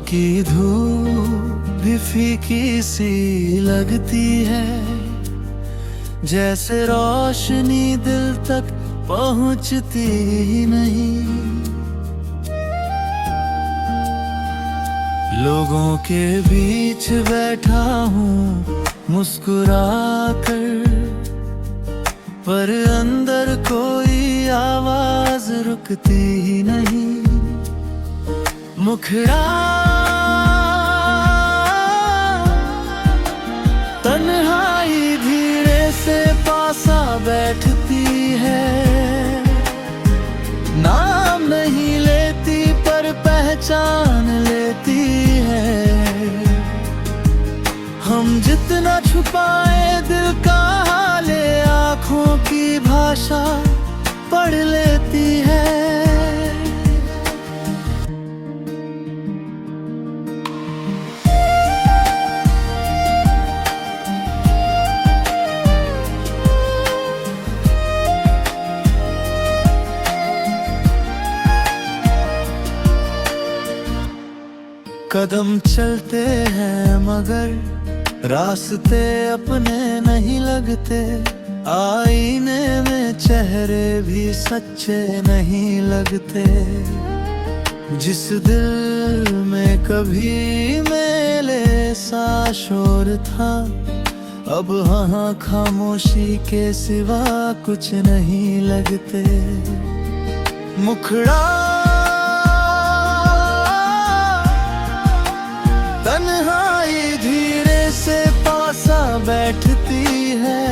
की धूप भी फीकी सी लगती है, जैसे रोशनी दिल तक पहुंचती ही नहीं। लोगों के बीच बैठा हूँ मुस्कुरा कर, पर अंदर कोई आवाज रुकती ही नहीं। मुखड़ा तन्हाई धीरे से पासा बैठती है, नाम नहीं लेती पर पहचान लेती है। हम जितना छुपाए दिल का हाले, आँखों की भाषा पढ़ लेती है। कदम चलते हैं मगर रास्ते अपने नहीं लगते, आईने में चेहरे भी सच्चे नहीं लगते। जिस दिल में कभी मेले सा शोर था, अब वहाँ खामोशी के सिवा कुछ नहीं लगते। मुखड़ा तन्हाई धीरे से पासा बैठती है,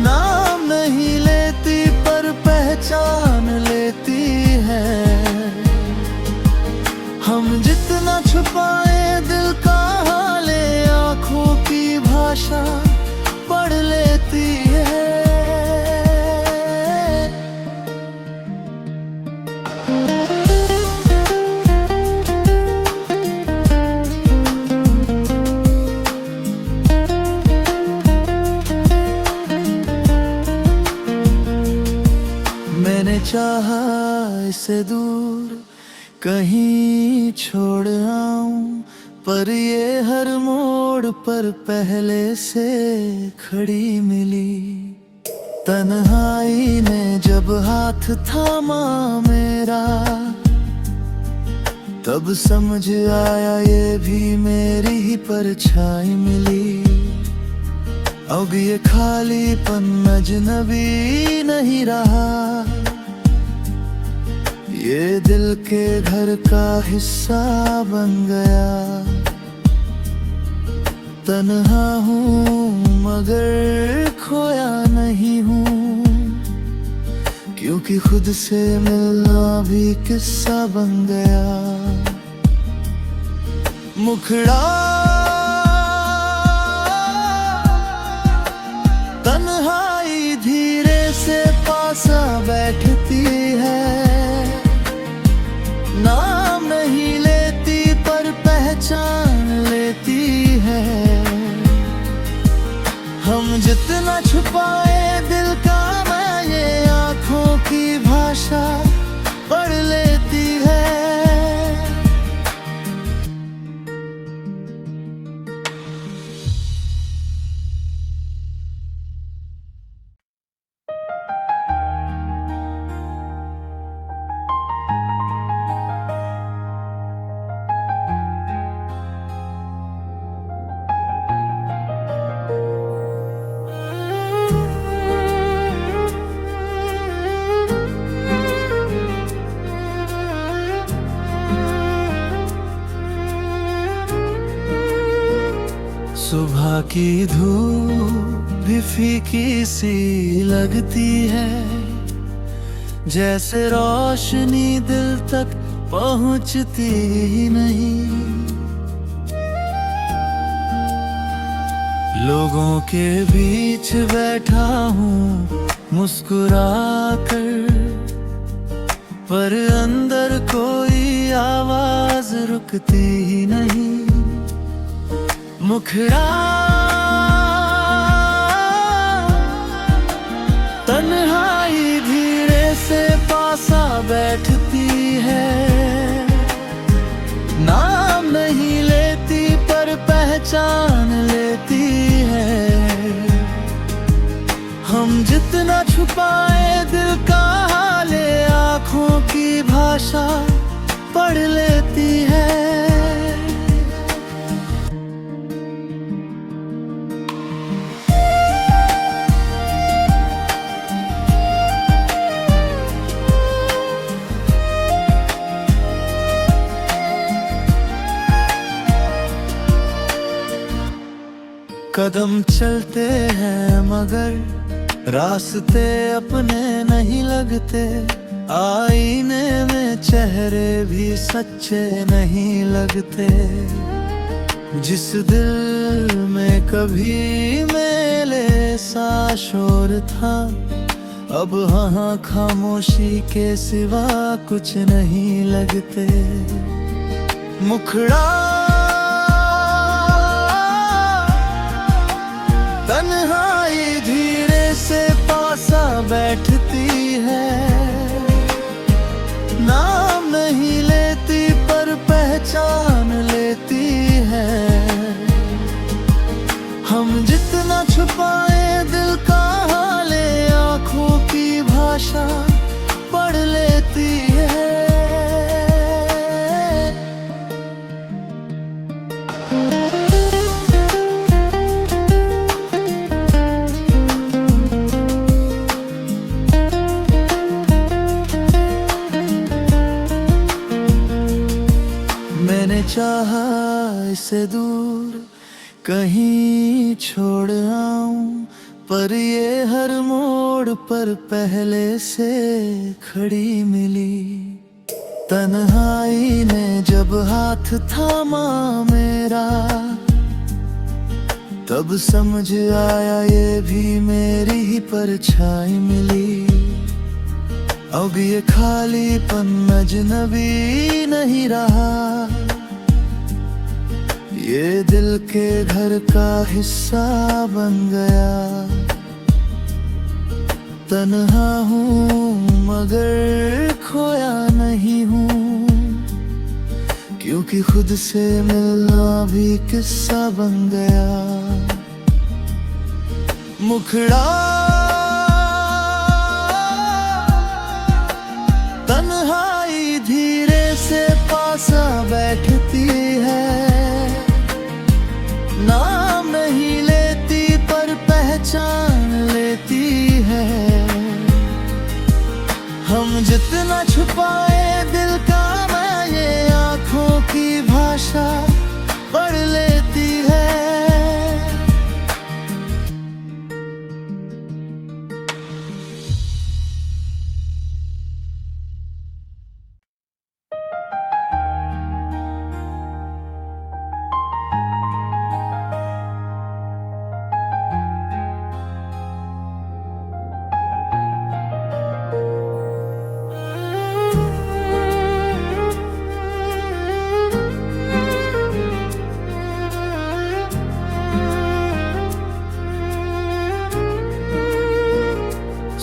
नाम नहीं लेती पर पहचान लेती है। हम जितना छुपाए दिल का हाले, आँखों की भाषा पढ़ लेती है। मैंने चाहा इसे दूर कहीं छोड़ आऊं, पर ये हर मोड़ पर पहले से खड़ी मिली। तन्हाई ने जब हाथ थामा मेरा, तब समझ आया ये भी मेरी ही परछाई मिली। अब ये खालीपन अजनबी नहीं रहा, ये दिल के घर का हिस्सा बन गया। तन्हा हूँ मगर खोया नहीं हूँ, क्योंकि खुद से मिलना भी किस्सा बन गया। मुखड़ा तन्हाई धीरे से पासा बैठती है, नाम नहीं लेती पर पहचान लेती है। हम जितना छुपाए दिल का मैं, ये आँखों की भाषा पढ़ लेती है। सुबह की धूप भी फीकी सी लगती है, जैसे रोशनी दिल तक पहुंचती ही नहीं। लोगों के बीच बैठा हूँ मुस्कुरा कर, पर अंदर कोई आवाज रुकती ही नहीं। मुखड़ा तन्हाई धीरे से पासा बैठती है, पहचान लेती है। हम जितना छुपाए दिल का हाले, आँखों की भाषा पढ़ लेती है। कदम चलते हैं मगर रास्ते अपने नहीं लगते, आईने में चेहरे भी सच्चे नहीं लगते। जिस दिल में कभी मेले सा शोर था, अब वहाँ खामोशी के सिवा कुछ नहीं लगते। मुखड़ा तन्हाई धीरे से पासा बैठती है, नाम नहीं लेती पर पहचान लेती है। हम जितना छुपाए दिल का हाले, आँखों की भाषा पढ़ लेती है। मैंने चाहा इसे दूर कहीं छोड़ आऊं, पर ये हर मोड़ पर पहले से खड़ी मिली। तन्हाई ने जब हाथ थामा मेरा, तब समझ आया ये भी मेरी ही परछाई मिली। अब ये खालीपन अजनबी नहीं रहा, ये दिल के घर का हिस्सा बन गया। तन्हा हूँ मगर खोया नहीं हूँ, क्योंकि खुद से मिलना भी किस्सा बन गया। मुखड़ा तन्हाई धीरे से पासा बैठती है, नाम नहीं लेती पर पहचान लेती है। हम जितना छुपाए दिल का मैं, ये आँखों की भाषा पढ़ लेती है।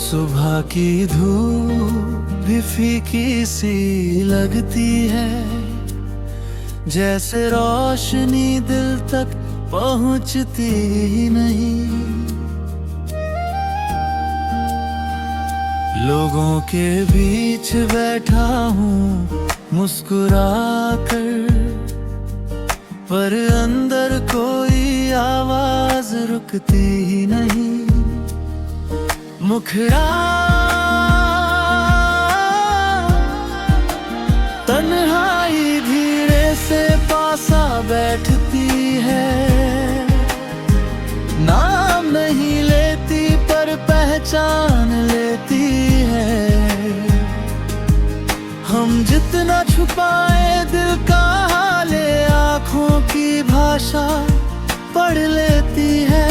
सुबह की धूप भी फीकी सी लगती है, जैसे रोशनी दिल तक पहुंचती ही नहीं। लोगों के बीच बैठा हूँ मुस्कुरा कर, पर अंदर कोई आवाज रुकती ही नहीं। मुखड़ा तन्हाई धीरे से पासा बैठती है, नाम नहीं लेती पर पहचान लेती है। हम जितना छुपाए दिल का हाले, आँखों की भाषा पढ़ लेती है।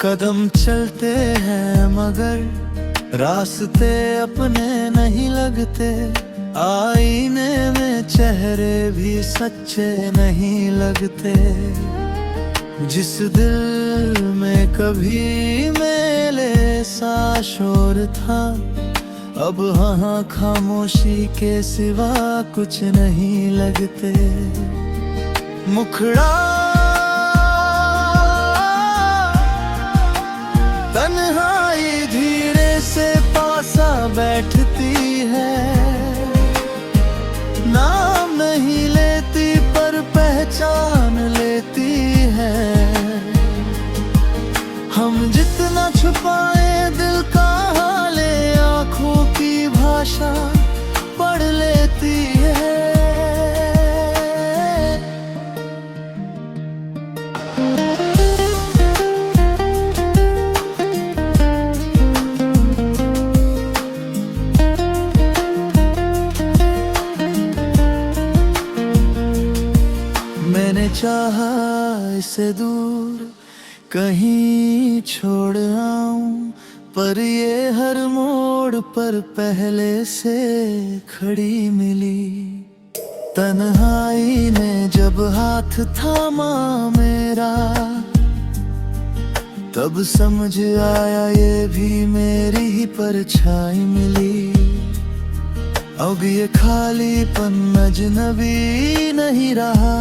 कदम चलते हैं मगर रास्ते अपने नहीं लगते, आईने में चेहरे भी सच्चे नहीं लगते। जिस दिल में कभी मेले सा शोर था, अब वहाँ खामोशी के सिवा कुछ नहीं लगते। मुखड़ा तन्हाई धीरे से पासा बैठती है, नाम नहीं लेती पर पहचान लेती है। हम जितना छुपाए दिल का हाले, आँखों की भाषा पढ़ लेती है। मैंने चाहा इसे दूर कहीं छोड़ आऊं, पर ये हर मोड़ पर पहले से खड़ी मिली। तन्हाई ने जब हाथ थामा मेरा, तब समझ आया ये भी मेरी ही परछाई मिली। अब ये खालीपन अजनबी नहीं रहा,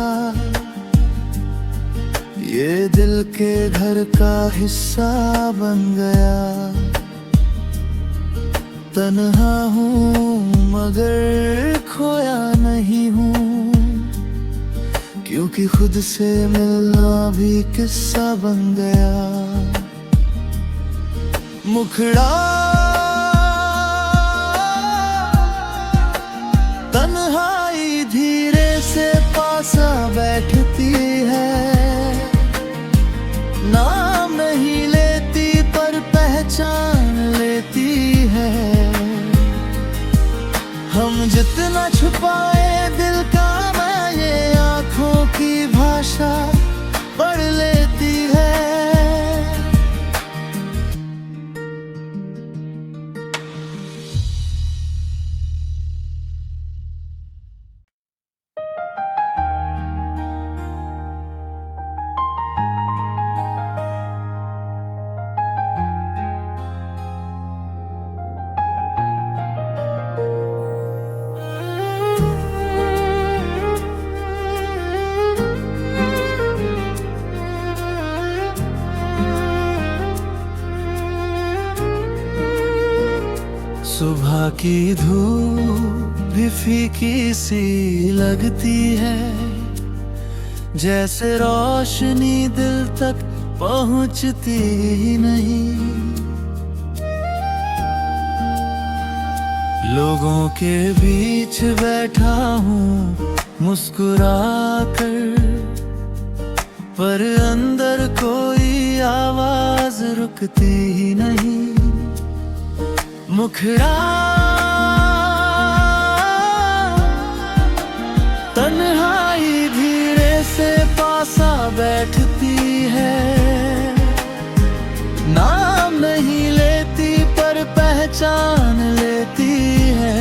ये दिल के घर का हिस्सा बन गया। तन्हा हूँ मगर खोया नहीं हूँ, क्योंकि खुद से मिलना भी किस्सा बन गया। मुखड़ा तन्हाई धीरे से पासा बैठती है, नाम नहीं लेती पर पहचान लेती है। हम जितना छुपाए दिल का मैं, ये आँखों की भाषा पढ़ लेती है। सुबह की धूप भी फीकी सी लगती है, जैसे रोशनी दिल तक पहुंचती ही नहीं। लोगों के बीच बैठा हूँ मुस्कुरा कर, पर अंदर कोई आवाज रुकती ही नहीं। मुखड़ा तन्हाई धीरे से पासा बैठती है, नाम नहीं लेती पर पहचान लेती है।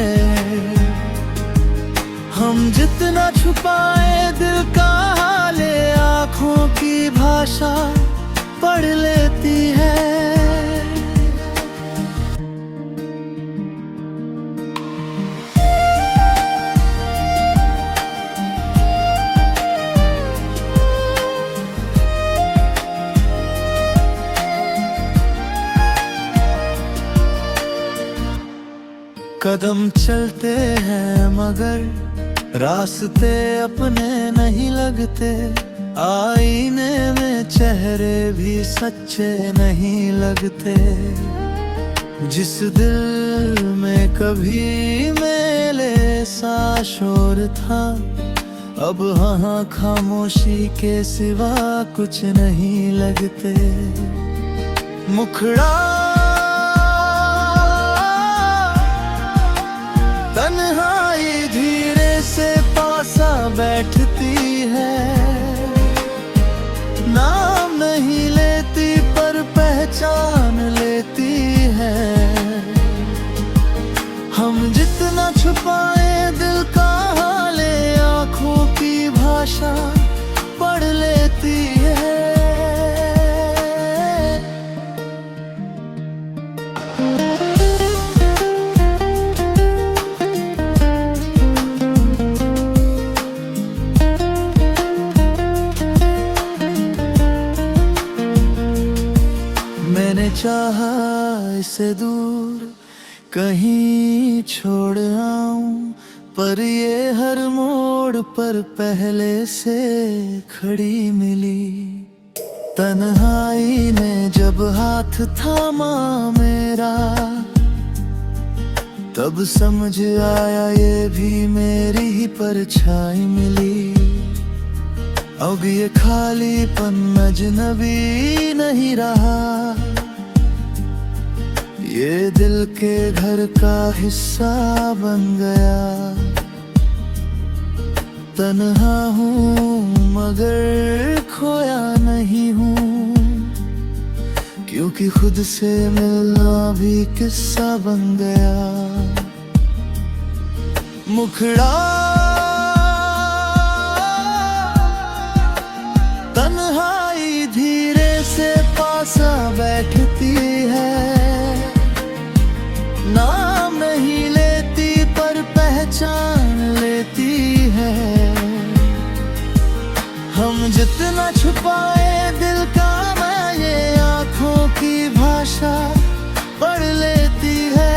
हम जितना छुपाए दिल का हाले, आँखों की भाषा पढ़ लेती है। कदम चलते हैं मगर रास्ते अपने नहीं लगते। आईने में चेहरे भी सच्चे नहीं लगते। जिस दिल में कभी मेले सा शोर था, अब वहाँ खामोशी के सिवा कुछ नहीं लगते। मुखड़ा तन्हाई धीरे से पासा बैठती है, नाम नहीं लेती पर पहचान लेती है। हम जितना छुपाए भाषा पढ़ लेती है। मैंने चाहा इसे दूर कहीं छोड़ आऊं, पर ये हर मोड़ पर पहले से खड़ी मिली। तन्हाई ने जब हाथ थामा मेरा, तब समझ आया ये भी मेरी ही परछाई मिली। अब ये खालीपन अजनबी नहीं रहा, ये दिल के घर का हिस्सा बन गया। तन्हा हूँ मगर खोया नहीं हूँ, क्योंकि खुद से मिलना भी किस्सा बन गया। मुखड़ा तन्हाई धीरे से पासा बैठती है, नाम नहीं लेती पर पहचान लेती है। हम जितना छुपाए दिल का मैं, ये आँखों की भाषा पढ़ लेती है।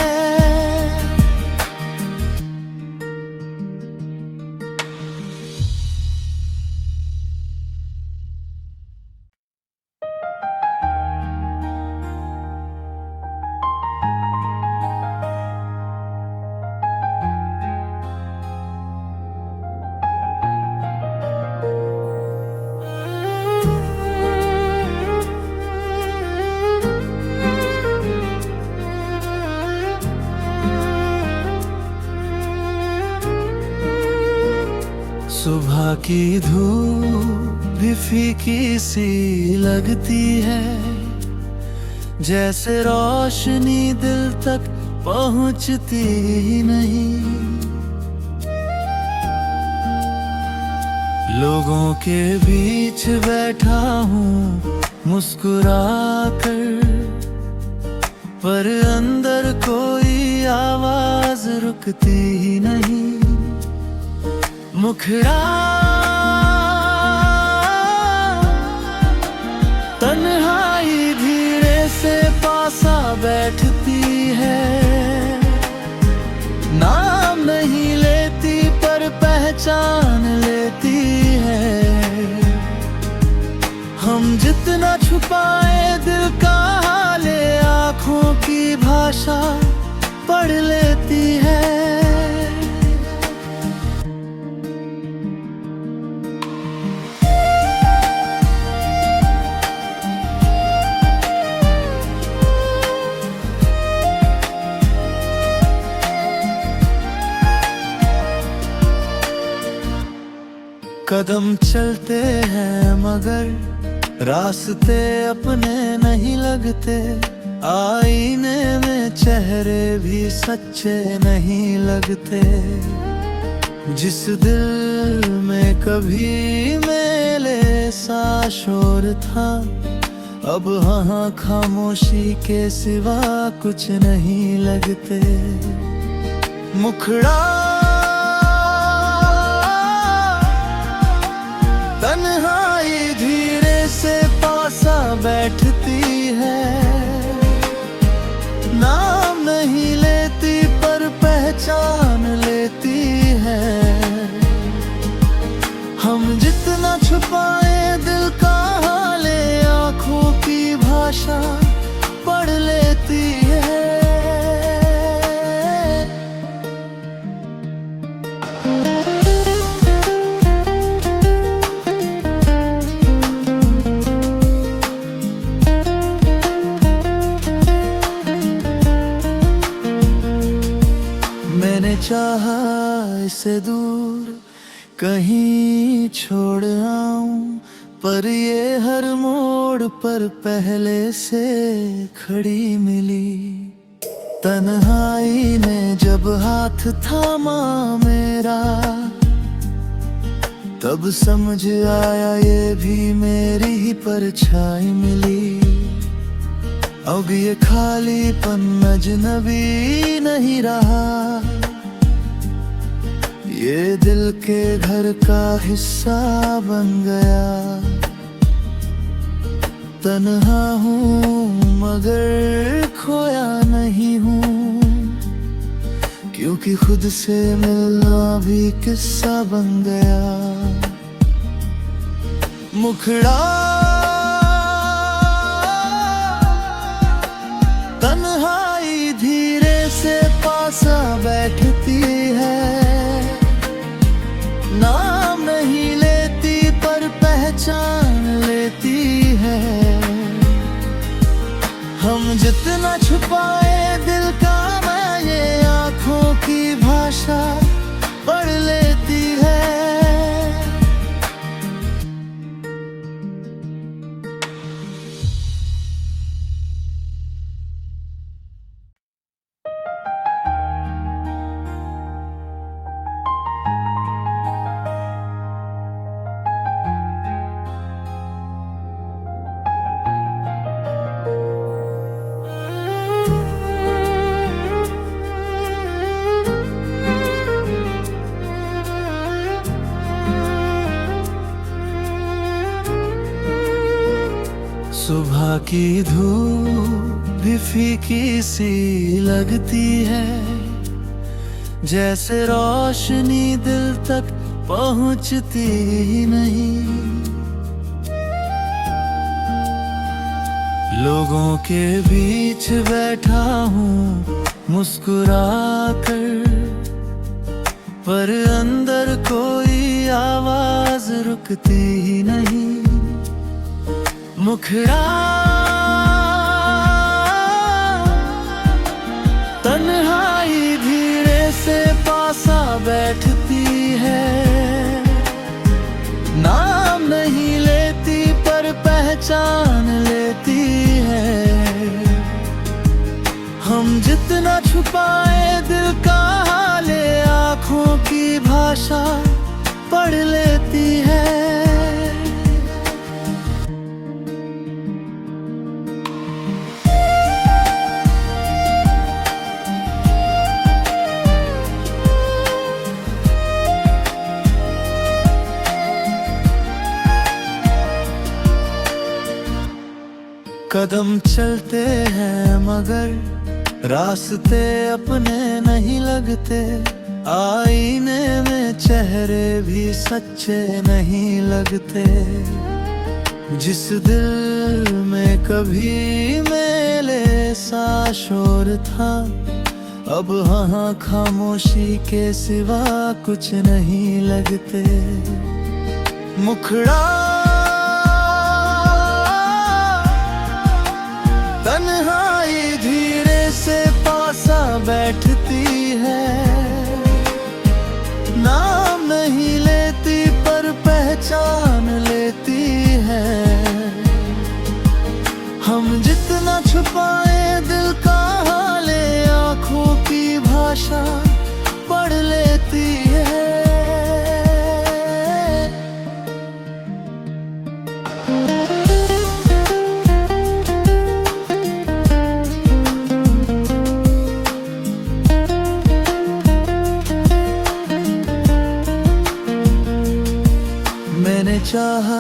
सुबह की धूप भी फीकी सी लगती है, जैसे रोशनी दिल तक पहुंचती ही नहीं। लोगों के बीच बैठा हूँ मुस्कुरा कर, पर अंदर कोई आवाज रुकती ही नहीं। मुखड़ा तन्हाई धीरे से पासा बैठती है, नाम नहीं लेती पर पहचान लेती है। हम जितना छुपाए दिल का हाल, आँखों की भाषा पढ़ लेती है। कदम चलते हैं मगर रास्ते अपने नहीं लगते, आईने में चेहरे भी सच्चे नहीं लगते। जिस दिल में कभी मेले सा शोर था, अब वहाँ खामोशी के सिवा कुछ नहीं लगते। मुखड़ा तन्हाई धीरे से पासा बैठती है, नाम नहीं लेती पर पहचान लेती है। हम जितना छुपाए दिल का हाल, आँखों की भाषा पढ़ लेती है। मैंने चाहा इसे दूर कहीं छोड़ आऊं, पर ये हर मोड़ पर पहले से खड़ी मिली। तन्हाई ने जब हाथ थामा मेरा, तब समझ आया ये भी मेरी ही परछाई मिली। अब ये खालीपन अजनबी नहीं रहा, ये दिल के घर का हिस्सा बन गया। तन्हा हूँ मगर खोया नहीं हूँ, क्योंकि खुद से मिलना भी किस्सा बन गया। मुखड़ा तन्हाई धीरे से पासा बैठती है, नाम नहीं लेती पर पहचान लेती है। हम जितना छुपाए दिल का मैं, ये आँखों की भाषा पढ़ लेती है। सुबह की धूप भी फीकी सी लगती है, जैसे रोशनी दिल तक पहुंचती ही नहीं। लोगों के बीच बैठा हूँ मुस्कुरा कर, पर अंदर कोई आवाज रुकती ही नहीं। मुखड़ा तन्हाई धीरे से पासा बैठती है, नाम नहीं लेती पर पहचान लेती है। हम जितना छुपाए दिल का हाल, आँखों की भाषा पढ़ लेती है। कदम चलते हैं मगर रास्ते अपने नहीं लगते, आईने में चेहरे भी सच्चे नहीं लगते। जिस दिल में कभी मेले सा शोर था, अब वहाँ खामोशी के सिवा कुछ नहीं लगते। मुखड़ा तन्हाई धीरे से पासा बैठती है, नाम नहीं लेती पर पहचान लेती है। हम जितना छुपाए दिल का हाल, आँखों की भाषा पढ़ लेती है। मैंने चाहा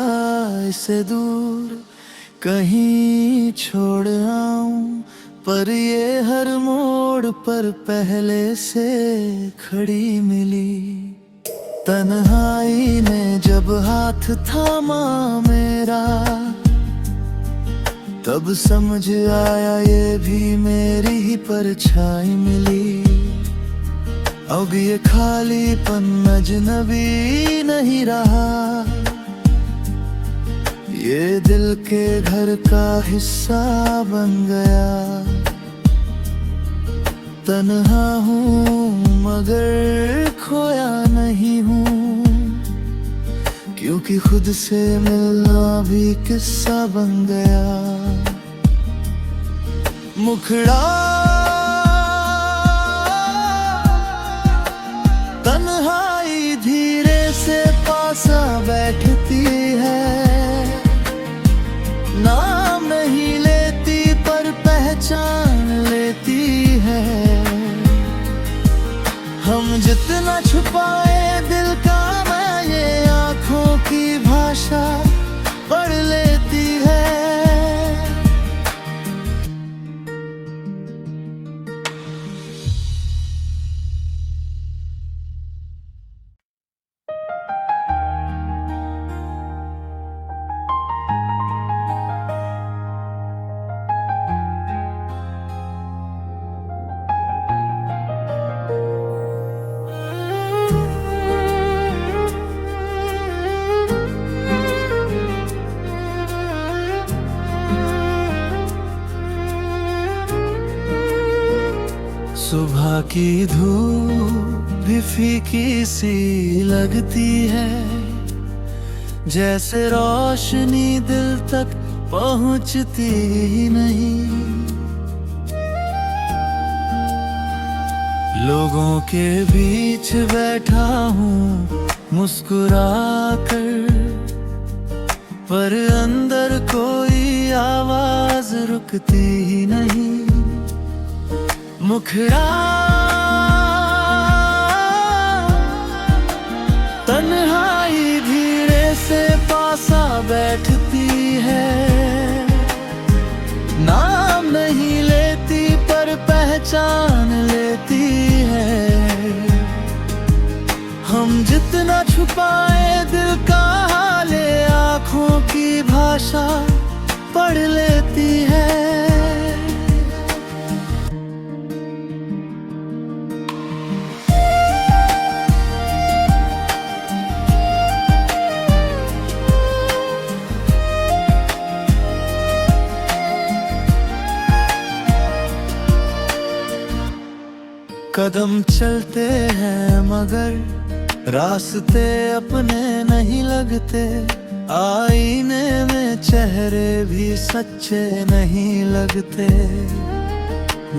इसे दूर कहीं छोड़ आऊं, पर ये हर मोड़ पर पहले से खड़ी मिली। तन्हाई ने जब हाथ थामा मेरा, तब समझ आया ये भी मेरी ही परछाई मिली। अब ये खालीपन अजनबी नहीं रहा, ये दिल के घर का हिस्सा बन गया। तन्हा हूँ मगर खोया नहीं हूँ, क्योंकि खुद से मिलना भी किस्सा बन गया। मुखड़ा तन्हाई धीरे से पासा की धूप भी फीकी सी लगती है, जैसे रोशनी दिल तक पहुंचती ही नहीं। लोगों के बीच बैठा हूँ मुस्कुरा कर, पर अंदर कोई आवाज रुकती ही नहीं। मुखड़ा तन्हाई धीरे से पासा बैठती है, नाम नहीं लेती पर पहचान लेती है। हम जितना छुपाए दिल का हाले, आँखों की भाषा पढ़ लेती है। कदम चलते हैं मगर रास्ते अपने नहीं लगते, आईने में चेहरे भी सच्चे नहीं लगते।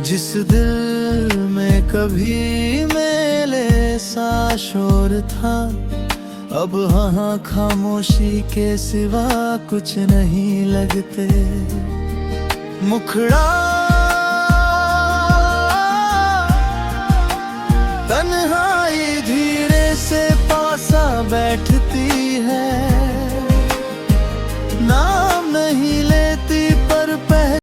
जिस दिल में कभी मेले सा शोर था, अब वहाँ खामोशी के सिवा कुछ नहीं लगते। मुखड़ा तन्हाई धीरे से पासा बैठती है, ना